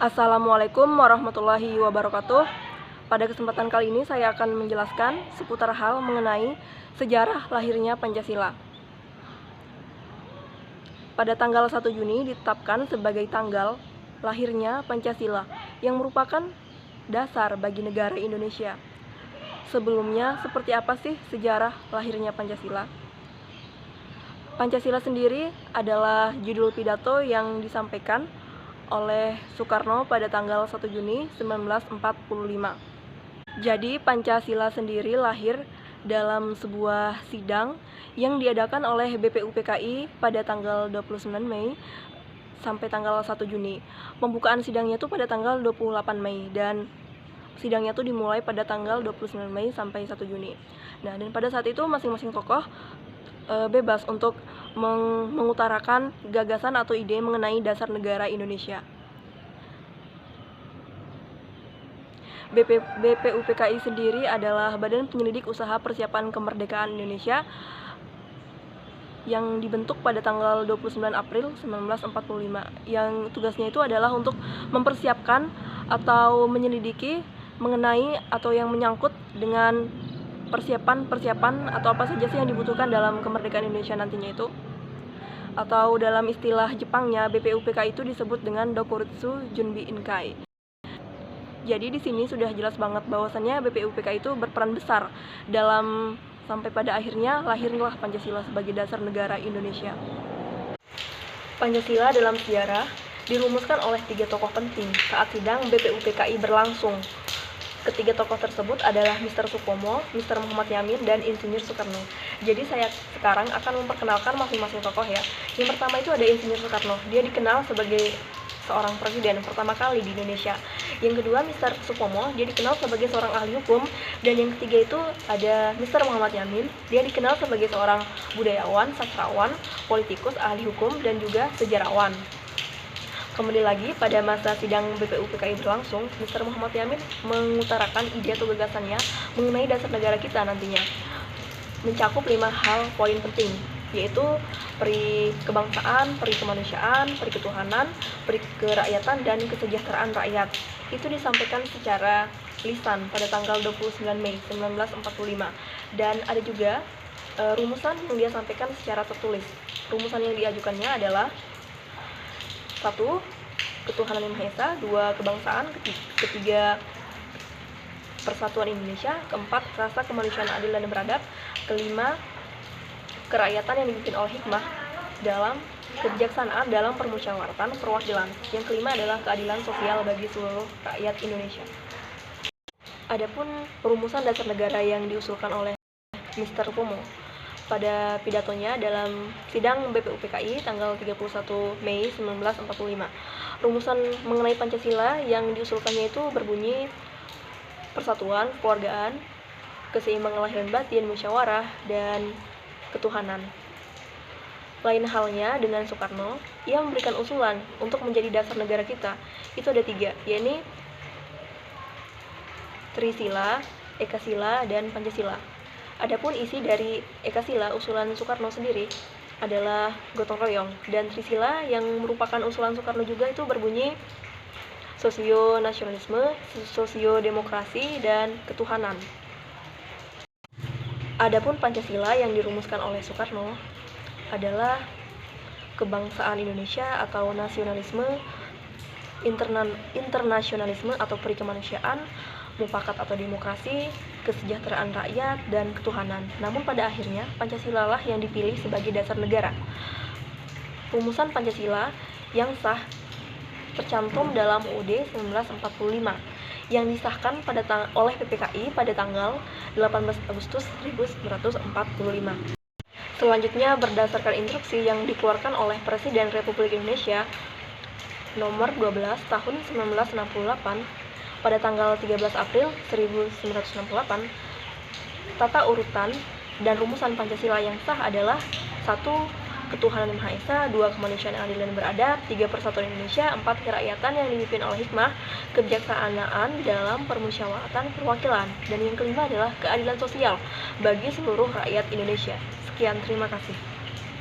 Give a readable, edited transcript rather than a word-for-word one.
Assalamualaikum warahmatullahi wabarakatuh. Pada kesempatan kali ini saya akan menjelaskan seputar hal mengenai sejarah lahirnya Pancasila. Pada tanggal 1 Juni ditetapkan sebagai tanggal lahirnya Pancasila yang merupakan dasar bagi negara Indonesia. Sebelumnya, seperti apa sih sejarah lahirnya Pancasila? Pancasila sendiri adalah judul pidato yang disampaikan oleh Soekarno pada tanggal 1 Juni 1945. Jadi Pancasila sendiri lahir dalam sebuah sidang yang diadakan oleh BPUPKI pada tanggal 29 Mei sampai tanggal 1 Juni. Pembukaan sidangnya itu pada tanggal 28 Mei dan sidangnya itu dimulai pada tanggal 29 Mei sampai 1 Juni. Nah, dan pada saat itu masing-masing tokoh bebas untuk mengutarakan gagasan atau ide mengenai dasar negara Indonesia. BPUPKI sendiri adalah Badan Penyelidik Usaha Persiapan Kemerdekaan Indonesia yang dibentuk pada tanggal 29 April 1945, yang tugasnya itu adalah untuk mempersiapkan atau menyelidiki mengenai atau yang menyangkut dengan persiapan atau apa saja sih yang dibutuhkan dalam kemerdekaan Indonesia nantinya itu. Atau dalam istilah Jepangnya, BPUPKI itu disebut dengan Dokuritsu Junbi Inkai. Jadi di sini sudah jelas banget bahwasannya BPUPKI itu berperan besar dalam sampai pada akhirnya lahirlah Pancasila sebagai dasar negara Indonesia. Pancasila dalam sejarah dirumuskan oleh 3 tokoh penting saat sidang BPUPKI berlangsung. Ketiga tokoh tersebut adalah Mr. Supomo, Mr. Muhammad Yamin, dan Insinyur Soekarno. Jadi saya sekarang akan memperkenalkan masing-masing tokoh ya. Yang pertama itu ada Insinyur Soekarno. Dia dikenal sebagai seorang presiden pertama kali di Indonesia. Yang kedua Mr. Supomo, dia dikenal sebagai seorang ahli hukum. Dan yang ketiga itu ada Mr. Muhammad Yamin. Dia dikenal sebagai seorang budayawan, sastrawan, politikus, ahli hukum, dan juga sejarawan. Kembali lagi pada masa sidang BPUPKI berlangsung, Mr. Muhammad Yamin mengutarakan ide atau gagasannya mengenai dasar negara kita nantinya. Mencakup 5 hal poin penting, yaitu peri kebangsaan, peri kemanusiaan, peri ketuhanan, peri kerakyatan, dan kesejahteraan rakyat. Itu disampaikan secara lisan pada tanggal 29 Mei 1945. Dan ada juga rumusan yang dia sampaikan secara tertulis. Rumusan yang diajukannya adalah 1. Ketuhanan Yang Maha Esa, 2. Kebangsaan, ketiga Persatuan Indonesia, keempat rasa kemanusiaan adil dan beradab, kelima kerakyatan yang dipimpin oleh hikmah dalam kebijaksanaan dalam permusyawaratan perwakilan, yang kelima adalah keadilan sosial bagi seluruh rakyat Indonesia. Adapun rumusan dasar negara yang diusulkan oleh Mr. Pomo pada pidatonya dalam sidang BPUPKI tanggal 31 Mei 1945. Rumusan mengenai Pancasila yang diusulkannya itu berbunyi persatuan, kekeluargaan, keseimbangan lahir dan batin, musyawarah, dan ketuhanan. Lain halnya dengan Soekarno, ia memberikan usulan untuk menjadi dasar negara kita. Itu ada 3, yaitu Trisila, Ekasila, dan Pancasila. Adapun isi dari Ekasila usulan Soekarno sendiri adalah gotong royong, dan Trisila yang merupakan usulan Soekarno juga itu berbunyi sosio-nasionalisme, sosio-demokrasi, dan ketuhanan. Adapun Pancasila yang dirumuskan oleh Soekarno adalah kebangsaan Indonesia atau nasionalisme, internasionalisme atau peri kemanusiaan, mufakat atau demokrasi, kesejahteraan rakyat, dan ketuhanan. Namun pada akhirnya Pancasila lah yang dipilih sebagai dasar negara. Rumusan Pancasila yang sah tercantum dalam UUD 1945 yang disahkan oleh PPKI pada tanggal 18 Agustus 1945. Selanjutnya berdasarkan instruksi yang dikeluarkan oleh Presiden Republik Indonesia nomor 12 tahun 1968 pada tanggal 13 April 1968, tata urutan dan rumusan Pancasila yang sah adalah 1. Ketuhanan Yang Maha Esa, 2. Kemanusiaan yang adil dan beradab, 3. Persatuan Indonesia, 4. Kerakyatan yang dipimpin oleh hikmah, kebijaksanaan dalam permusyawaratan perwakilan, dan yang kelima adalah keadilan sosial bagi seluruh rakyat Indonesia. Sekian, terima kasih.